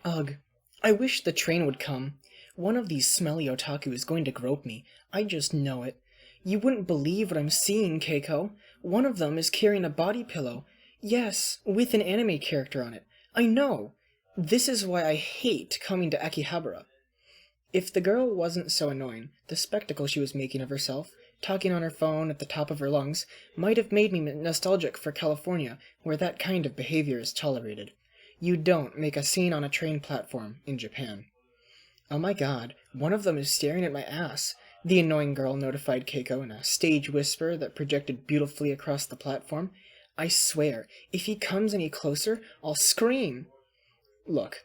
Ugh, I wish the train would come. One of these smelly otaku is going to grope me. I just know it. You wouldn't believe what I'm seeing, Keiko. One of them is carrying a body pillow. Yes, with an anime character on it. I know. This is why I hate coming to Akihabara. If the girl wasn't so annoying, the spectacle she was making of herself, talking on her phone at the top of her lungs, might have made me nostalgic for California, where that kind of behavior is tolerated. You don't make a scene on a train platform in Japan. Oh my god, one of them is staring at my ass, the annoying girl notified Keiko in a stage whisper that projected beautifully across the platform. I swear, if he comes any closer, I'll scream. Look,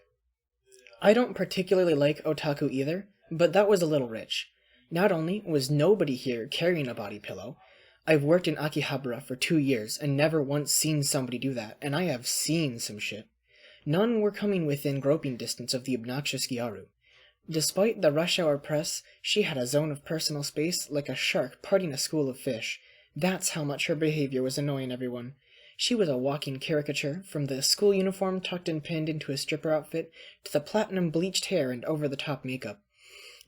I don't particularly like otaku either, but that was a little rich. Not only was nobody here carrying a body pillow, I've worked in Akihabara for 2 years and never once seen somebody do that, and I have seen some shit. None were coming within groping distance of the obnoxious Gyaru. Despite the rush hour press, she had a zone of personal space like a shark parting a school of fish. That's how much her behavior was annoying everyone. She was a walking caricature, from the school uniform tucked and pinned into a stripper outfit to the platinum bleached hair and over-the-top makeup.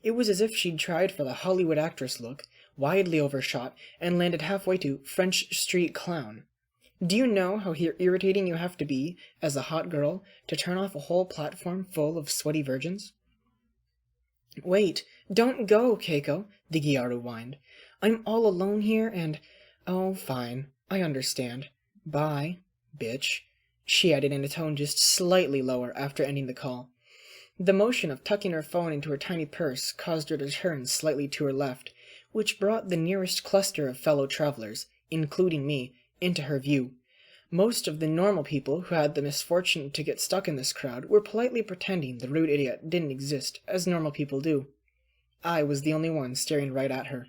It was as if she'd tried for the Hollywood actress look, widely overshot, and landed halfway to French Street Clown. Do you know how irritating you have to be, as a hot girl, to turn off a whole platform full of sweaty virgins? Wait, don't go, Keiko, the Gyaru whined. I'm all alone here and... Oh, fine, I understand. Bye, bitch, she added in a tone just slightly lower after ending the call. The motion of tucking her phone into her tiny purse caused her to turn slightly to her left, which brought the nearest cluster of fellow travelers, including me, into her view. Most of the normal people who had the misfortune to get stuck in this crowd were politely pretending the rude idiot didn't exist, as normal people do. I was the only one staring right at her.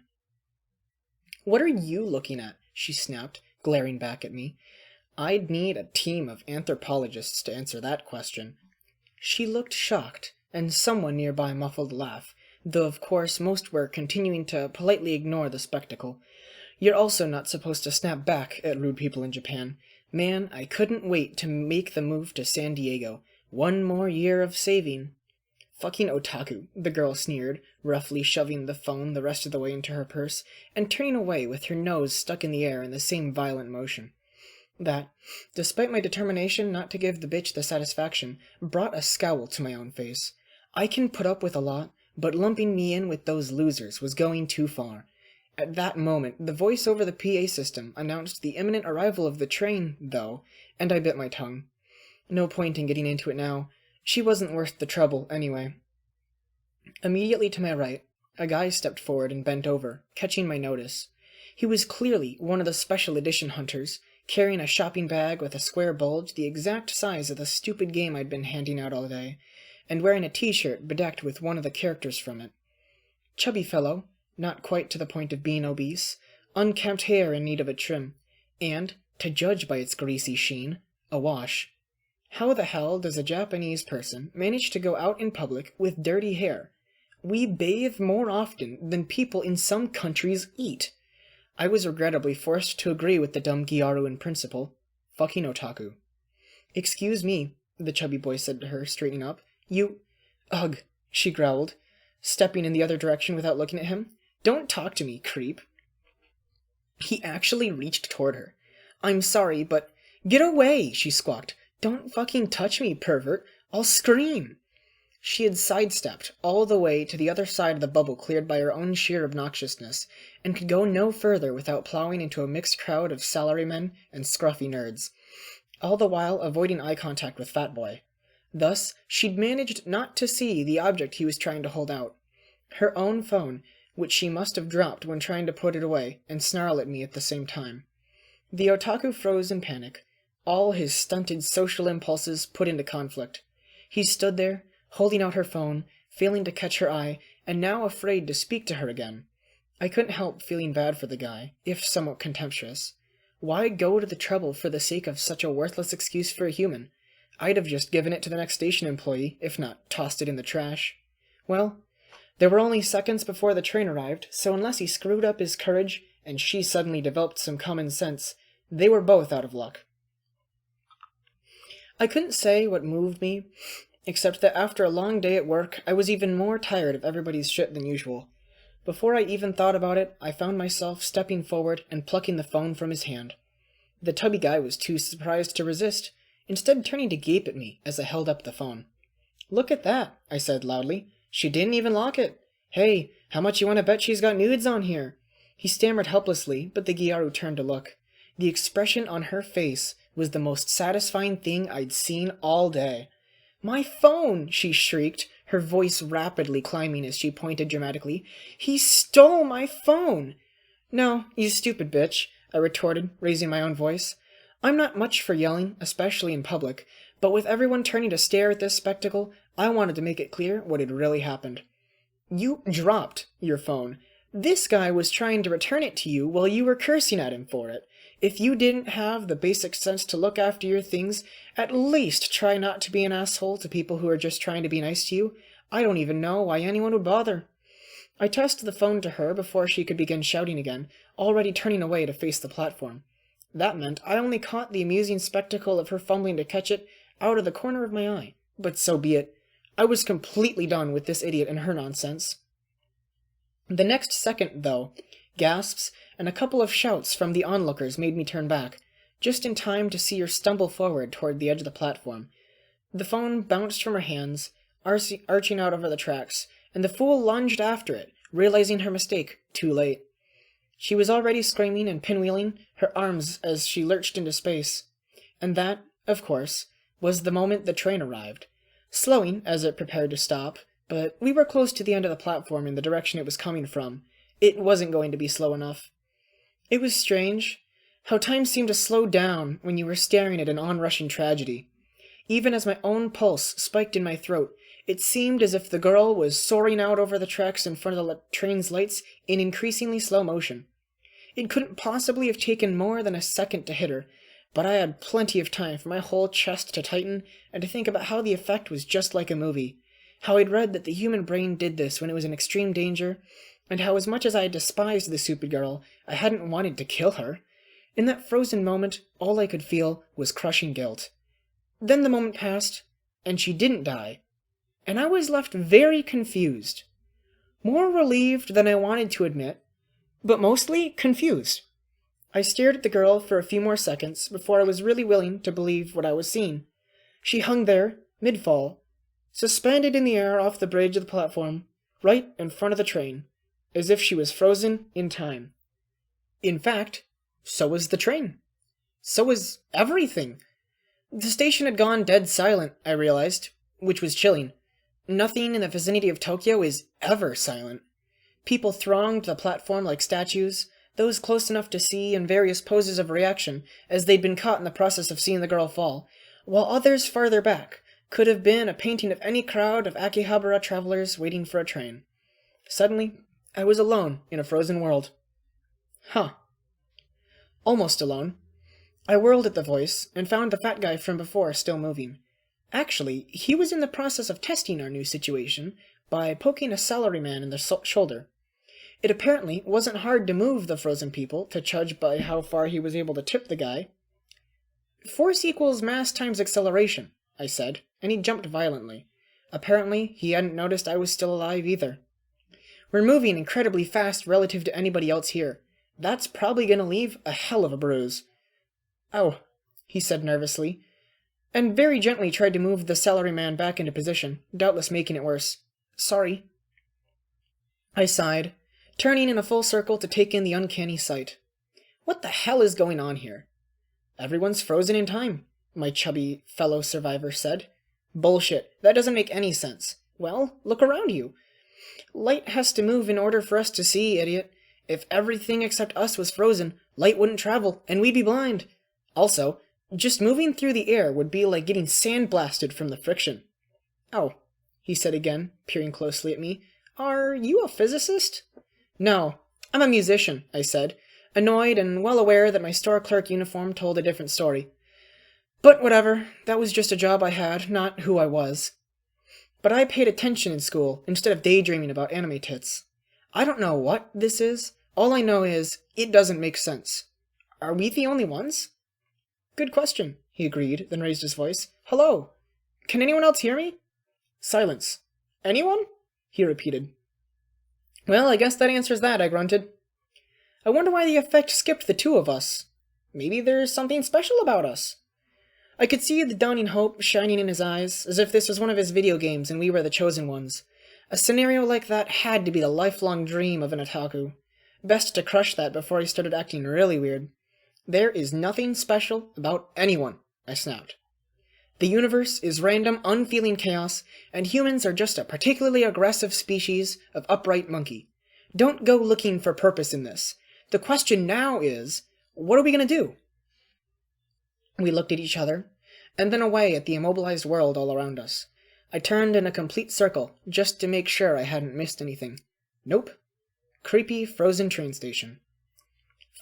What are you looking at? She snapped, glaring back at me. I'd need a team of anthropologists to answer that question. She looked shocked, and someone nearby muffled a laugh, though of course most were continuing to politely ignore the spectacle. You're also not supposed to snap back at rude people in Japan. Man, I couldn't wait to make the move to San Diego. 1 more year of saving. Fucking otaku, the girl sneered, roughly shoving the phone the rest of the way into her purse, and turning away with her nose stuck in the air in the same violent motion. That, despite my determination not to give the bitch the satisfaction, brought a scowl to my own face. I can put up with a lot, but lumping me in with those losers was going too far. At that moment, the voice over the PA system announced the imminent arrival of the train, though, and I bit my tongue. No point in getting into it now. She wasn't worth the trouble, anyway. Immediately to my right, a guy stepped forward and bent over, catching my notice. He was clearly one of the special edition hunters, carrying a shopping bag with a square bulge the exact size of the stupid game I'd been handing out all day, and wearing a t-shirt bedecked with one of the characters from it. Chubby fellow, not quite to the point of being obese, unkempt hair in need of a trim, and, to judge by its greasy sheen, awash. How the hell does a Japanese person manage to go out in public with dirty hair? We bathe more often than people in some countries eat. I was regrettably forced to agree with the dumb Gyaru in principle. Fucking otaku. Excuse me, the chubby boy said to her, straightening up. You... Ugh, she growled, stepping in the other direction without looking at him. Don't talk to me, creep. He actually reached toward her. I'm sorry, but... Get away, she squawked. Don't fucking touch me, pervert. I'll scream. She had sidestepped all the way to the other side of the bubble cleared by her own sheer obnoxiousness, and could go no further without plowing into a mixed crowd of salarymen and scruffy nerds, all the while avoiding eye contact with Fat Boy. Thus, she'd managed not to see the object he was trying to hold out. Her own phone, which she must have dropped when trying to put it away and snarl at me at the same time. The otaku froze in panic, all his stunted social impulses put into conflict. He stood there, holding out her phone, failing to catch her eye, and now afraid to speak to her again. I couldn't help feeling bad for the guy, if somewhat contemptuous. Why go to the trouble for the sake of such a worthless excuse for a human? I'd have just given it to the next station employee, if not tossed it in the trash. Well, there were only seconds before the train arrived, so unless he screwed up his courage, and she suddenly developed some common sense, they were both out of luck. I couldn't say what moved me except that after a long day at work, I was even more tired of everybody's shit than usual. Before I even thought about it, I found myself stepping forward and plucking the phone from his hand. The tubby guy was too surprised to resist, instead turning to gape at me as I held up the phone. "Look at that," I said loudly. "She didn't even lock it. Hey, how much you want to bet she's got nudes on here?" He stammered helplessly, but the Gyaru turned to look. The expression on her face was the most satisfying thing I'd seen all day. "My phone!" she shrieked, her voice rapidly climbing as she pointed dramatically. "He stole my phone!" "No, you stupid bitch," I retorted, raising my own voice. I'm not much for yelling, especially in public, but with everyone turning to stare at this spectacle, I wanted to make it clear what had really happened. "You dropped your phone. This guy was trying to return it to you while you were cursing at him for it. If you didn't have the basic sense to look after your things, at least try not to be an asshole to people who are just trying to be nice to you. I don't even know why anyone would bother." I tossed the phone to her before she could begin shouting again, already turning away to face the platform. That meant I only caught the amusing spectacle of her fumbling to catch it out of the corner of my eye. But so be it. I was completely done with this idiot and her nonsense. The next second, though, gasps and a couple of shouts from the onlookers made me turn back, just in time to see her stumble forward toward the edge of the platform. The phone bounced from her hands, arching out over the tracks, and the fool lunged after it, realizing her mistake too late. She was already screaming and pinwheeling her arms as she lurched into space. And that, of course, was the moment the train arrived, slowing as it prepared to stop, but we were close to the end of the platform in the direction it was coming from. It wasn't going to be slow enough. It was strange how time seemed to slow down when you were staring at an onrushing tragedy. Even as my own pulse spiked in my throat, it seemed as if the girl was soaring out over the tracks in front of the train's lights in increasingly slow motion. It couldn't possibly have taken more than a second to hit her, but I had plenty of time for my whole chest to tighten and to think about how the effect was just like a movie, how I'd read that the human brain did this when it was in extreme danger, and how as much as I despised the stupid girl, I hadn't wanted to kill her. In that frozen moment, all I could feel was crushing guilt. Then the moment passed, and she didn't die, and I was left very confused. More relieved than I wanted to admit, but mostly confused. I stared at the girl for a few more seconds before I was really willing to believe what I was seeing. She hung there, mid-fall, suspended in the air off the bridge of the platform, right in front of the train, as if she was frozen in time. In fact, so was the train. So was everything. The station had gone dead silent, I realized, which was chilling. Nothing in the vicinity of Tokyo is ever silent. People thronged the platform like statues, those close enough to see in various poses of reaction as they'd been caught in the process of seeing the girl fall, while others farther back could have been a painting of any crowd of Akihabara travelers waiting for a train. Suddenly, I was alone in a frozen world. Almost alone. I whirled at the voice and found the fat guy from before still moving. Actually, he was in the process of testing our new situation by poking a salaryman in the shoulder. It apparently wasn't hard to move the frozen people, to judge by how far he was able to tip the guy. "Force equals mass times acceleration," I said, and he jumped violently. Apparently, he hadn't noticed I was still alive either. "We're moving incredibly fast relative to anybody else here. That's probably gonna leave a hell of a bruise." "Oh," he said nervously, and very gently tried to move the salaryman back into position, doubtless making it worse. "Sorry." I sighed, turning in a full circle to take in the uncanny sight. What the hell is going on here? "Everyone's frozen in time," my chubby fellow survivor said. "Bullshit. That doesn't make any sense." "Well, look around you. Light has to move in order for us to see, idiot. If everything except us was frozen, light wouldn't travel, and we'd be blind. Also, just moving through the air would be like getting sandblasted from the friction." "Oh," he said again, peering closely at me. "Are you a physicist?" "No, I'm a musician," I said, annoyed and well aware that my store clerk uniform told a different story. But whatever, that was just a job I had, not who I was. But I paid attention in school, instead of daydreaming about anime tits. I don't know what this is. All I know is, it doesn't make sense. Are we the only ones? "Good question," he agreed, then raised his voice. "Hello! Can anyone else hear me?" Silence. Anyone? He repeated. Well, I guess that answers that, I grunted. I wonder why the effect skipped the two of us. Maybe there's something special about us. I could see the dawning hope shining in his eyes, as if this was one of his video games and we were the chosen ones. A scenario like that had to be the lifelong dream of an otaku. Best to crush that before he started acting really weird. There is nothing special about anyone, I snapped. The universe is random, unfeeling chaos, and humans are just a particularly aggressive species of upright monkey. Don't go looking for purpose in this. The question now is, what are we going to do? We looked at each other, and then away at the immobilized world all around us. I turned in a complete circle, just to make sure I hadn't missed anything. Nope. Creepy, frozen train station.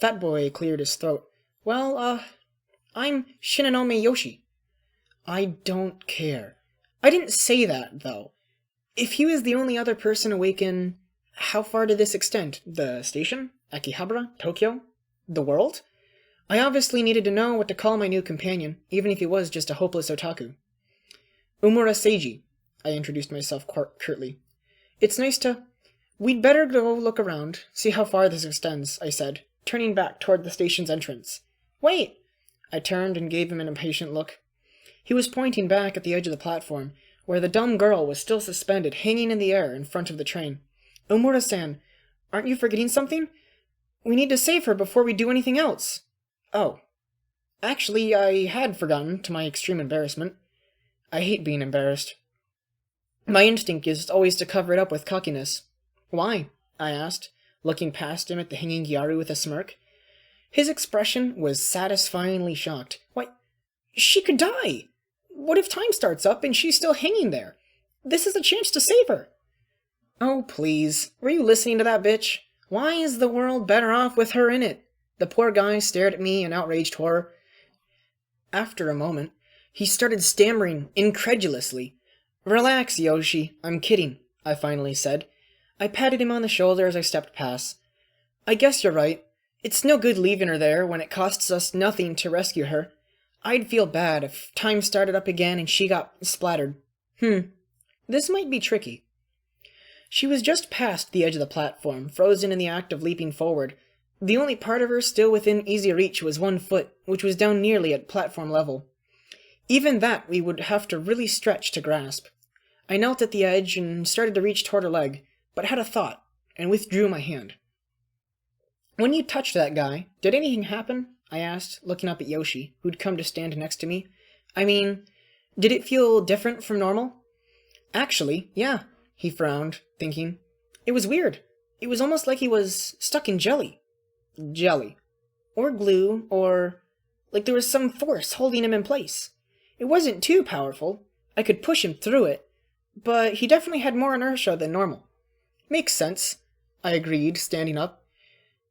Fat Boy cleared his throat. Well, I'm Shinonome Yoshi. I don't care. I didn't say that, though. If he was the only other person awake in... How far did this extend? The station? Akihabara? Tokyo? The world? I obviously needed to know what to call my new companion, even if he was just a hopeless otaku. Umura Seiji, I introduced myself curtly. It's nice to... We'd better go look around, see how far this extends, I said, turning back toward the station's entrance. Wait! I turned and gave him an impatient look. He was pointing back at the edge of the platform, where the dumb girl was still suspended, hanging in the air in front of the train. Umura-san, aren't you forgetting something? We need to save her before we do anything else. Oh. Actually, I had forgotten, to my extreme embarrassment. I hate being embarrassed. My instinct is always to cover it up with cockiness. Why? I asked, looking past him at the hanging Gyaru with a smirk. His expression was satisfyingly shocked. Why, she could die! What if time starts up and she's still hanging there? This is a chance to save her. Oh, please. Were you listening to that bitch? Why is the world better off with her in it? The poor guy stared at me in outraged horror. After a moment, he started stammering incredulously. Relax, Yoshi. I'm kidding, I finally said. I patted him on the shoulder as I stepped past. I guess you're right. It's no good leaving her there when it costs us nothing to rescue her. I'd feel bad if time started up again and she got splattered. This might be tricky. She was just past the edge of the platform, frozen in the act of leaping forward. The only part of her still within easy reach was one foot, which was down nearly at platform level. Even that we would have to really stretch to grasp. I knelt at the edge and started to reach toward her leg, but had a thought, and withdrew my hand. When you touched that guy, did anything happen? I asked, looking up at Yoshi, who'd come to stand next to me. I mean, did it feel different from normal? Actually, yeah, he frowned, thinking. It was weird. It was almost like he was stuck in jelly. Jelly. Or glue, or like there was some force holding him in place. It wasn't too powerful. I could push him through it, but he definitely had more inertia than normal. Makes sense, I agreed, standing up.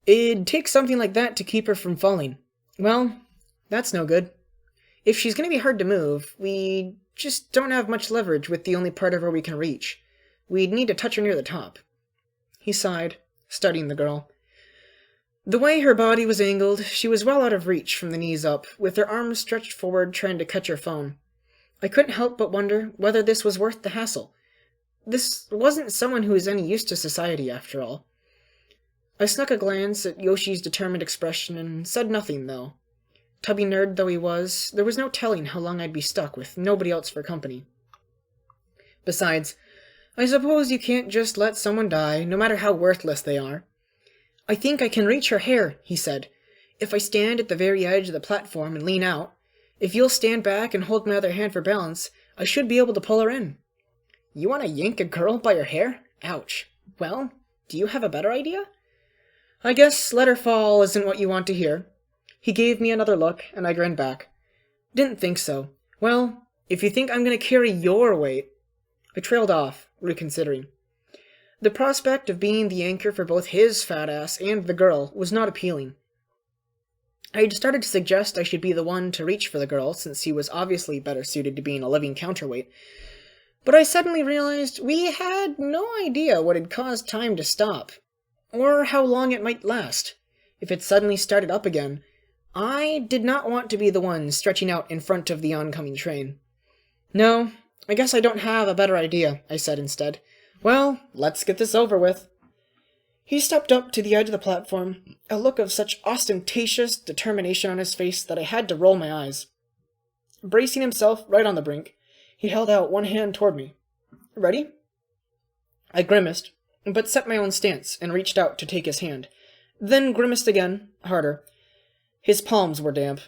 It'd take something like that to keep her from falling. Well, that's no good. If she's going to be hard to move, we just don't have much leverage with the only part of her we can reach. We'd need to touch her near the top. He sighed, studying the girl. The way her body was angled, she was well out of reach from the knees up, with her arms stretched forward trying to catch her phone. I couldn't help but wonder whether this was worth the hassle. This wasn't someone who was any use to society, after all. I snuck a glance at Yoshi's determined expression and said nothing, though. Tubby nerd though he was, there was no telling how long I'd be stuck with nobody else for company. Besides, I suppose you can't just let someone die, no matter how worthless they are. I think I can reach her hair, he said. If I stand at the very edge of the platform and lean out, if you'll stand back and hold my other hand for balance, I should be able to pull her in. You want to yank a girl by her hair? Ouch. Well, do you have a better idea? I guess let her fall isn't what you want to hear. He gave me another look, and I grinned back. Didn't think so. Well, if you think I'm going to carry your weight... I trailed off, reconsidering. The prospect of being the anchor for both his fat ass and the girl was not appealing. I'd started to suggest I should be the one to reach for the girl, since he was obviously better suited to being a living counterweight. But I suddenly realized we had no idea what had caused time to stop, or how long it might last. If it suddenly started up again, I did not want to be the one stretching out in front of the oncoming train. No, I guess I don't have a better idea, I said instead. Well, let's get this over with. He stepped up to the edge of the platform, a look of such ostentatious determination on his face that I had to roll my eyes. Bracing himself right on the brink, he held out one hand toward me. Ready? I grimaced, but set my own stance and reached out to take his hand, then grimaced again, harder. His palms were damp.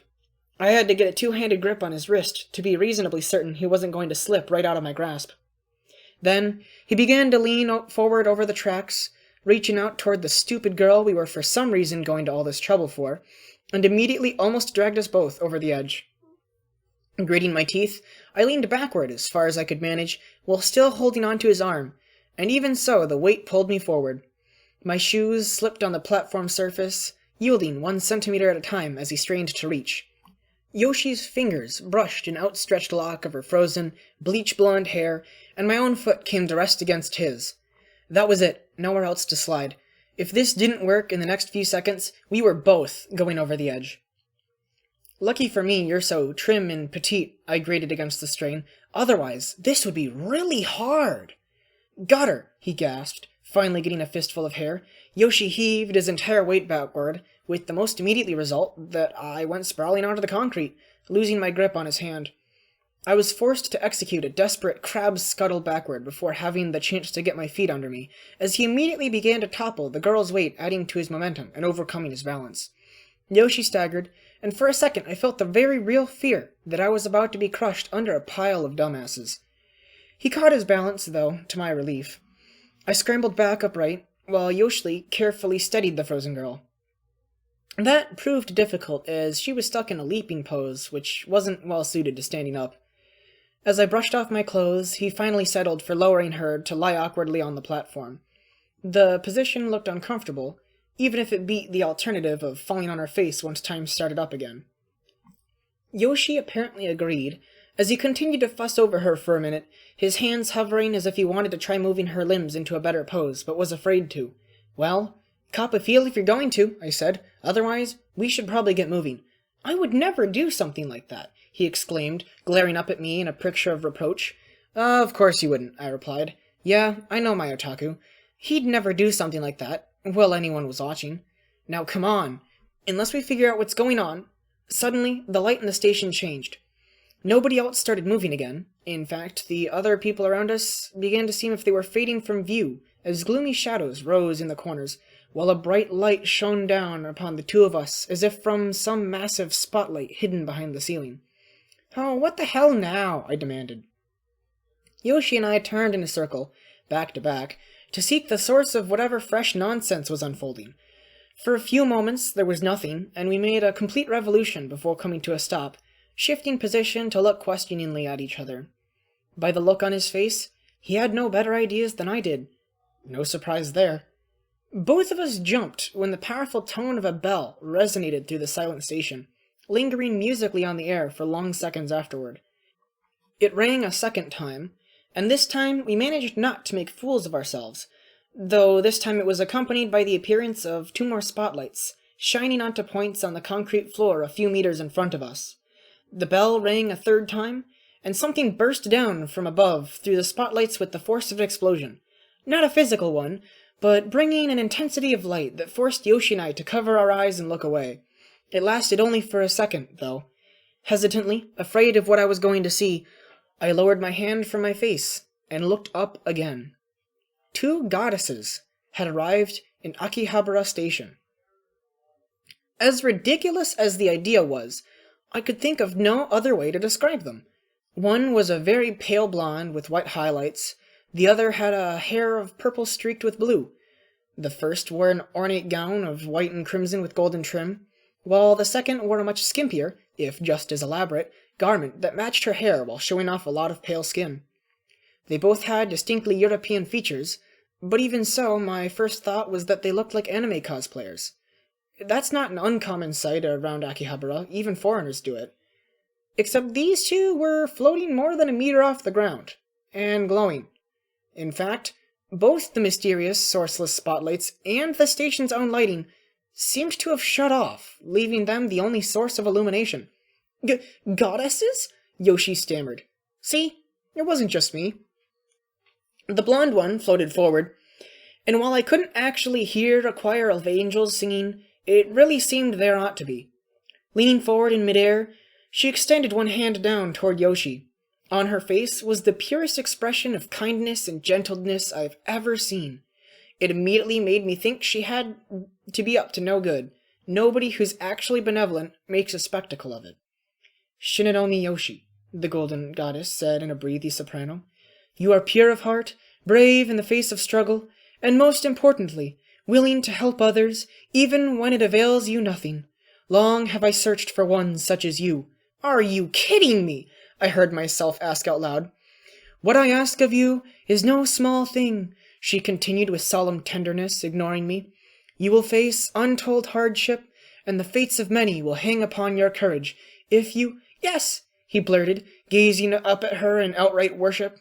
I had to get a two-handed grip on his wrist to be reasonably certain he wasn't going to slip right out of my grasp. Then he began to lean forward over the tracks, reaching out toward the stupid girl we were for some reason going to all this trouble for, and immediately almost dragged us both over the edge. Gritting my teeth, I leaned backward as far as I could manage, while still holding onto his arm, and even so the weight pulled me forward. My shoes slipped on the platform surface, yielding 1 centimeter at a time as he strained to reach. Yoshi's fingers brushed an outstretched lock of her frozen, bleach-blonde hair, and my own foot came to rest against his. That was it, nowhere else to slide. If this didn't work in the next few seconds, we were both going over the edge. Lucky for me, you're so trim and petite, I grated against the strain. Otherwise, this would be really hard. Got her, he gasped, finally getting a fistful of hair. Yoshi heaved his entire weight backward, with the most immediate result that I went sprawling onto the concrete, losing my grip on his hand. I was forced to execute a desperate crab scuttle backward before having the chance to get my feet under me, as he immediately began to topple, the girl's weight adding to his momentum and overcoming his balance. Yoshi staggered, and for a second I felt the very real fear that I was about to be crushed under a pile of dumbasses. He caught his balance, though, to my relief. I scrambled back upright, while Yoshi carefully steadied the frozen girl. That proved difficult, as she was stuck in a leaping pose, which wasn't well suited to standing up. As I brushed off my clothes, he finally settled for lowering her to lie awkwardly on the platform. The position looked uncomfortable, even if it beat the alternative of falling on her face once time started up again. Yoshi apparently agreed, as he continued to fuss over her for a minute, his hands hovering as if he wanted to try moving her limbs into a better pose, but was afraid to. Well, cop a feel if you're going to, I said. Otherwise, we should probably get moving. I would never do something like that, he exclaimed, glaring up at me in a picture of reproach. Of course you wouldn't, I replied. Yeah, I know my otaku. He'd never do something like that, while anyone was watching. Now come on. Unless we figure out what's going on. Suddenly, the light in the station changed. Nobody else started moving again. In fact, the other people around us began to seem as if they were fading from view, as gloomy shadows rose in the corners, while a bright light shone down upon the two of us as if from some massive spotlight hidden behind the ceiling. Oh, what the hell now? I demanded. Yoshi and I turned in a circle, back to back, to seek the source of whatever fresh nonsense was unfolding. For a few moments there was nothing, and we made a complete revolution before coming to a stop, shifting position to look questioningly at each other. By the look on his face, he had no better ideas than I did. No surprise there. Both of us jumped when the powerful tone of a bell resonated through the silent station, lingering musically on the air for long seconds afterward. It rang a second time, and this time we managed not to make fools of ourselves, though this time it was accompanied by the appearance of 2 more spotlights, shining onto points on the concrete floor a few meters in front of us. The bell rang a third time, and something burst down from above through the spotlights with the force of an explosion. Not a physical one, but bringing an intensity of light that forced Yoshi and I to cover our eyes and look away. It lasted only for a second, though. Hesitantly, afraid of what I was going to see, I lowered my hand from my face and looked up again. 2 goddesses had arrived in Akihabara Station. As ridiculous as the idea was, I could think of no other way to describe them. One was a very pale blonde with white highlights. The other had a hair of purple streaked with blue. The first wore an ornate gown of white and crimson with golden trim, while the second wore a much skimpier, if just as elaborate, garment that matched her hair while showing off a lot of pale skin. They both had distinctly European features, but even so, my first thought was that they looked like anime cosplayers. That's not an uncommon sight around Akihabara, even foreigners do it. Except these 2 were floating more than a meter off the ground, and glowing. In fact, both the mysterious, sourceless spotlights and the station's own lighting seemed to have shut off, leaving them the only source of illumination. Goddesses? Yoshi stammered. See? It wasn't just me. The blonde one floated forward, and while I couldn't actually hear a choir of angels singing, it really seemed there ought to be. Leaning forward in midair, she extended one hand down toward Yoshi. On her face was the purest expression of kindness and gentleness I've ever seen. It immediately made me think she had to be up to no good. Nobody who's actually benevolent makes a spectacle of it. "Shinanomi Yoshi," the golden goddess said in a breathy soprano, "you are pure of heart, brave in the face of struggle, and most importantly, willing to help others, even when it avails you nothing. Long have I searched for one such as you." "Are you kidding me?" I heard myself ask out loud. "What I ask of you is no small thing," she continued with solemn tenderness, ignoring me. "You will face untold hardship, and the fates of many will hang upon your courage. If you—" "Yes," he blurted, gazing up at her in outright worship.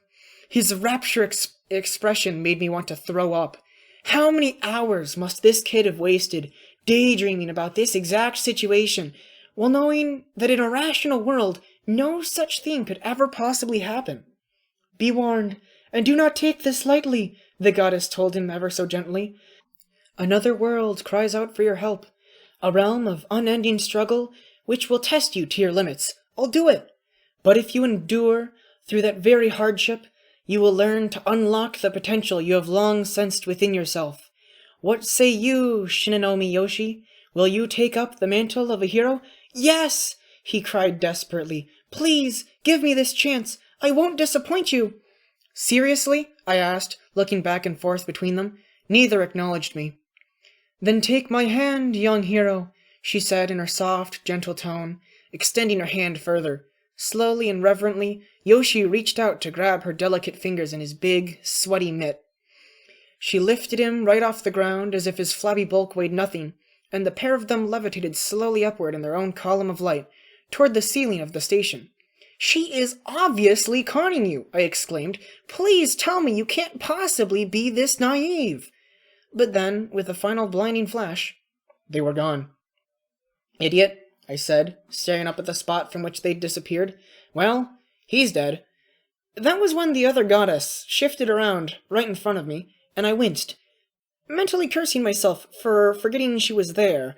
His rapture expression made me want to throw up. How many hours must this kid have wasted daydreaming about this exact situation, while knowing that in a rational world no such thing could ever possibly happen? "Be warned, and do not take this lightly," the goddess told him ever so gently. "Another world cries out for your help, a realm of unending struggle which will test you to your limits. I'll do it. But if you endure through that very hardship, you will learn to unlock the potential you have long sensed within yourself. What say you, Shinanomi Yoshi? Will you take up the mantle of a hero?" "Yes!" he cried desperately. "Please, give me this chance. I won't disappoint you." "Seriously?" I asked, looking back and forth between them. Neither acknowledged me. "Then take my hand, young hero," she said in her soft, gentle tone, extending her hand further. Slowly and reverently, Yoshi reached out to grab her delicate fingers in his big, sweaty mitt. She lifted him right off the ground as if his flabby bulk weighed nothing, and the pair of them levitated slowly upward in their own column of light, toward the ceiling of the station. "She is obviously conning you!" I exclaimed. "Please tell me you can't possibly be this naive!" But then, with a final blinding flash, they were gone. "Idiot," I said, staring up at the spot from which they'd disappeared. "Well, he's dead." That was when the other goddess shifted around right in front of me, and I winced, mentally cursing myself for forgetting she was there.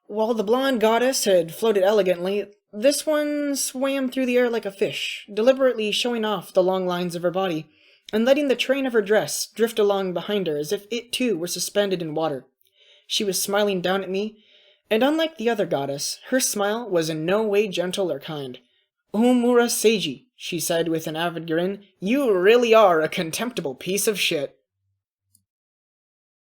While the blonde goddess had floated elegantly, this one swam through the air like a fish, deliberately showing off the long lines of her body, and letting the train of her dress drift along behind her as if it too were suspended in water. She was smiling down at me, and unlike the other goddess, her smile was in no way gentle or kind. "Omura Seiji," she said with an avid grin, "you really are a contemptible piece of shit."